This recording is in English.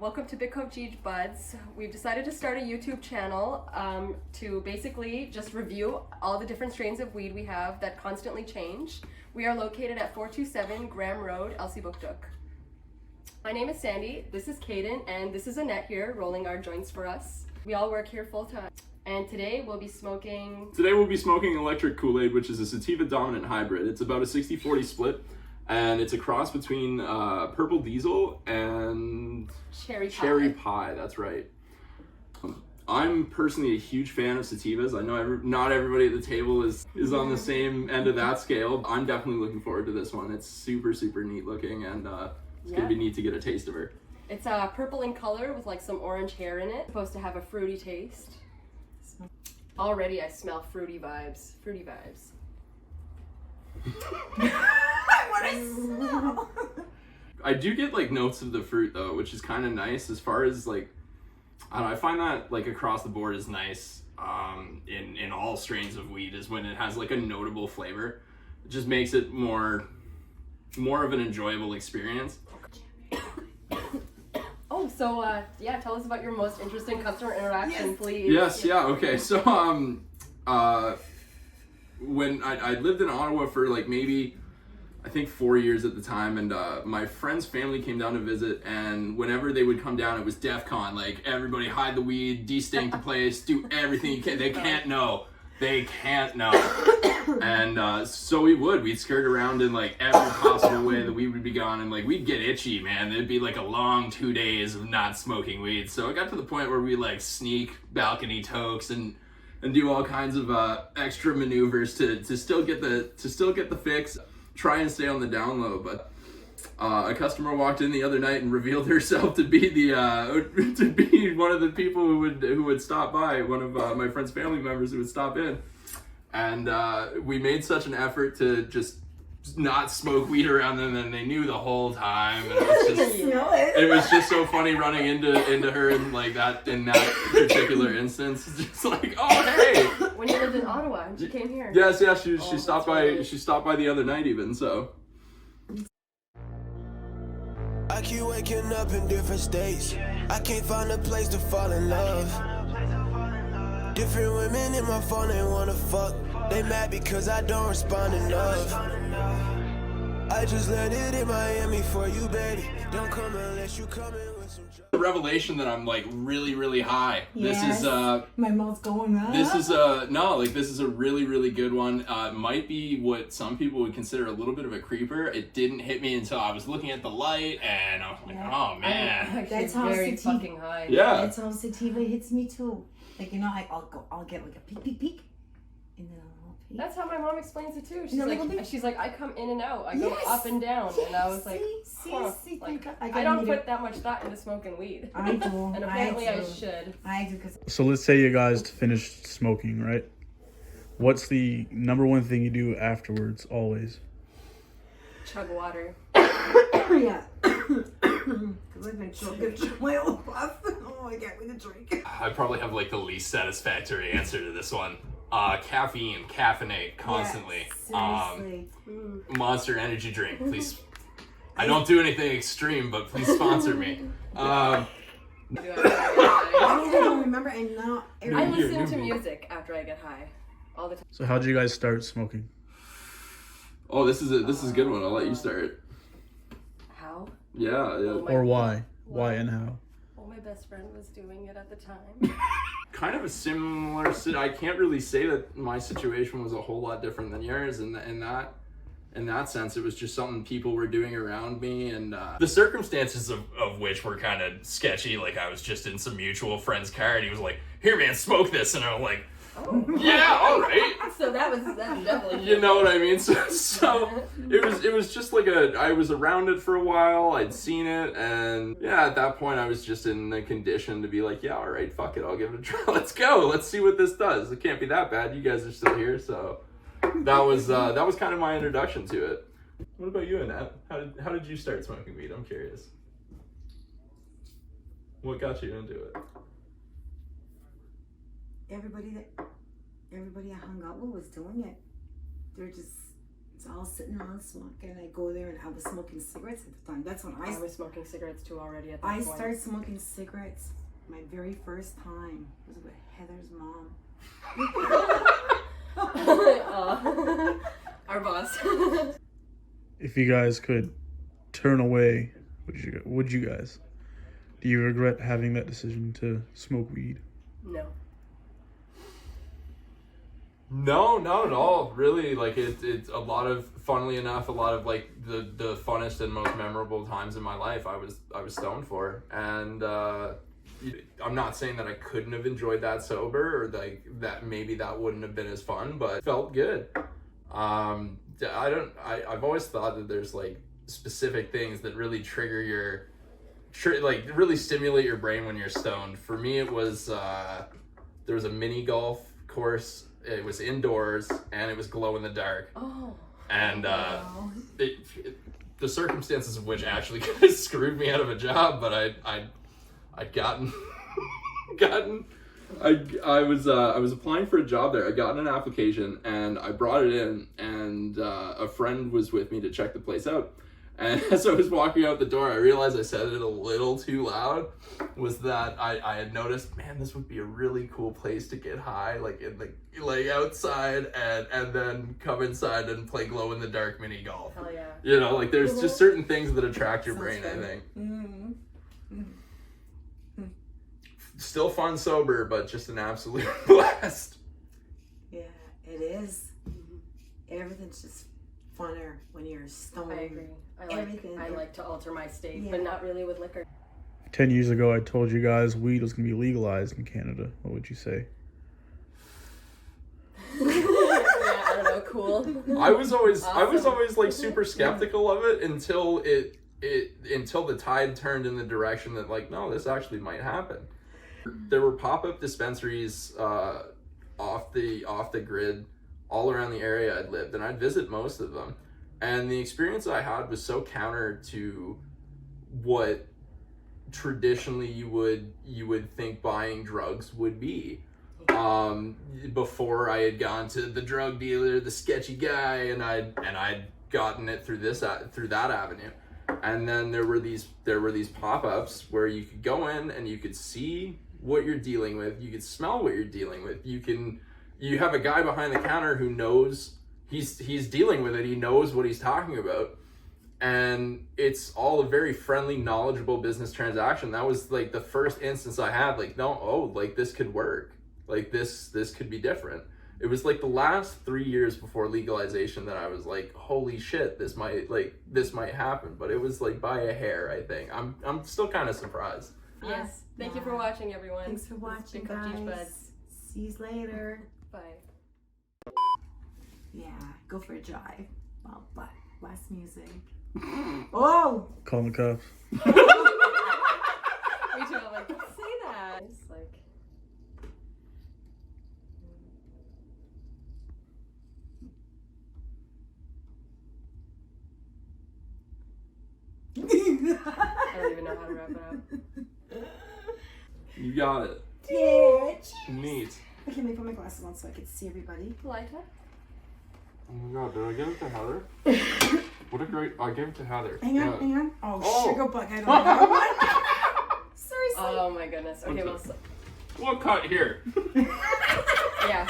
welcome to Big Coke Cheech Buds. We've decided to start a YouTube channel to basically just review all the different strains of weed we have that constantly change. We are located at 427 Graham Road, Elsipogtog. My name is Sandy, this is Kaden, and this is Annette here rolling our joints for us. We all work here full time. And today we'll be smoking electric Kool-Aid, which is a sativa dominant hybrid. It's about a 60-40 split. And it's a cross between Purple Diesel and Cherry Pie. That's right. I'm personally a huge fan of sativas. I know not everybody at the table is on the same end of that scale. I'm definitely looking forward to this one. It's super, super neat looking, and it's going to be neat to get a taste of her. It's purple in color with like some orange hair in it. It's supposed to have a fruity taste. Already I smell fruity vibes. Fruity vibes. What I smell. I do get like notes of the fruit though, which is kind of nice. As far as like, I don't know, I find that like across the board is nice in all strains of weed, is when it has like a notable flavor. It just makes it more of an enjoyable experience. Oh, so yeah, tell us about your most interesting customer interaction, please. Yes, yeah, okay. So when I lived in Ottawa for like maybe I think 4 years at the time, and my friend's family came down to visit, and whenever they would come down, it was DEF CON. Like, everybody hide the weed, de-stink the place, do everything you can. They can't know. And so we'd skirt around in like every possible way the weed would be gone, and like we'd get itchy, man. It'd be like a long 2 days of not smoking weed. So it got to the point where we like sneak balcony tokes and do all kinds of extra maneuvers to still get the fix. Try and stay on the down low, but a customer walked in the other night and revealed herself to be one of the people who would stop by, one of my friend's family members who would stop in, and we made such an effort to just not smoke weed around them, and they knew the whole time, and it was just so funny running into her in like that in that particular instance. Just like, oh hey. When you lived in Ottawa, she came here. Yes, yeah, she stopped by. Really... She stopped by the other night even. So. I keep waking up in different states. I can't find a place to fall in love. Different women in my phone, they wanna fuck. They mad because I don't respond enough. I just landed in Miami for you, baby. Don't come unless you come in with some. The revelation that I'm like really, really high. Yes. This is my mouth's going up. This is this is a really, really good one. Might be what some people would consider a little bit of a creeper. It didn't hit me until I was looking at the light, and I was like, oh man. That's how very sativa, fucking high. Yeah. That's how sativa hits me too. Like, you know, I'll get like a peek, and then I'll peek. That's how my mom explains it too. She's like, I come in and out. I go up and down, and I was like, I don't put that much thought into smoking weed. I do. And apparently I should. I do, because. So let's say you guys finished smoking, right? What's the number one thing you do afterwards, always? Chug water. Yeah. Because I've been choking my own puff. Oh, I can't wait to drink. I probably have like the least satisfactory answer to this one. Caffeine, caffeinate constantly. Yes, seriously. Monster energy drink, please. I don't do anything extreme, but please sponsor me. I don't remember, and now I listen to music after I get high all the time. So how'd you guys start smoking? Oh, this is a good one. I'll let you start. How? Yeah. Or why? Why and how? Well, my best friend was doing it at the time. Kind of a similar. I can't really say that my situation was a whole lot different than yours in that sense. It was just something people were doing around me, and the circumstances of which were kind of sketchy. Like, I was just in some mutual friend's car, and he was like, "Here, man, smoke this," and I'm like, oh. "Yeah, all right." So that definitely. You know what I mean? So it was just like I was around it for a while. I'd seen it, and yeah, at that point I was just in the condition to be like, yeah, all right, fuck it, I'll give it a try. Let's go. Let's see what this does. It can't be that bad. You guys are still here, so that was kind of my introduction to it. What about you, Annette? How did you start smoking weed? I'm curious. What got you into it? everybody I hung out with was doing it. They're just It's all sitting around smoking. I go there and I was smoking cigarettes at the time. That's when I was smoking cigarettes too already at that I point. started smoking cigarettes. My very first time was with Heather's mom. Our boss. If you guys could turn away, would you guys? Do you regret having that decision to smoke weed? No. No, not at all. Really, like it's a lot of, funnily enough, a lot of like the funnest and most memorable times in my life. I was stoned for, and I'm not saying that I couldn't have enjoyed that sober, or like that maybe that wouldn't have been as fun, but it felt good. I've always thought that there's like specific things that really trigger like really stimulate your brain when you're stoned. For me, it was there was a mini golf course. It was indoors and it was glow in the dark. Oh. And Wow. the circumstances of which actually kind of screwed me out of a job, but I'd gotten I was applying for a job there. I got an application and I brought it in, and a friend was with me to check the place out. And as I was walking out the door, I realized I said it a little too loud. Was that I had noticed, man, this would be a really cool place to get high, like in the outside, and then come inside and play glow in the dark mini golf. Hell yeah. You know, like there's just certain things that attract your brain, I think. Still fun sober, but just an absolute blast. Yeah, it is. Everything's just funner when you're stoned. I agree. Everything. I like to alter my state, Yeah. but not really with liquor. 10 years ago, I told you guys weed was going to be legalized in Canada. What would you say? Yeah, I don't know, cool. I was always Awesome. like super skeptical of it until until the tide turned in the direction that like, no, this actually might happen. There were pop-up dispensaries off the grid all around the area I'd lived, and I'd visit most of them. And the experience I had was so counter to what traditionally you would think buying drugs would be. Before I had gone to the drug dealer, the sketchy guy, and I'd gotten it through that avenue. And then there were these pop-ups where you could go in and you could see what you're dealing with, you could smell what you're dealing with, you have a guy behind the counter who knows he's dealing with it, he knows what he's talking about, and it's all a very friendly, knowledgeable business transaction. That was like the first instance I had, like, like this could work, like this could be different. It was like the last 3 years before legalization that I was like, holy shit, this might happen. But it was like by a hair, I think. I'm still kind of surprised. Yes. Thank you for watching, everyone. Thanks for watching, Big Cup Teach guys. Buds. See you later. Bye. Yeah, go for a drive. Well, but last music. Oh! Call the cops. Me too, I'm like, don't say that. It's like... I don't even know how to wrap it up. You got it. Yeah. Neat. Okay, let me put my glasses on so I can see everybody. Lighter? Oh my god, did I give it to Heather? What a great... I gave it to Heather. Hang on, Yeah. hang on. Oh, Oh. sugar bug. I don't know. Seriously. Oh my goodness. Okay, What's well, We'll cut here. yeah.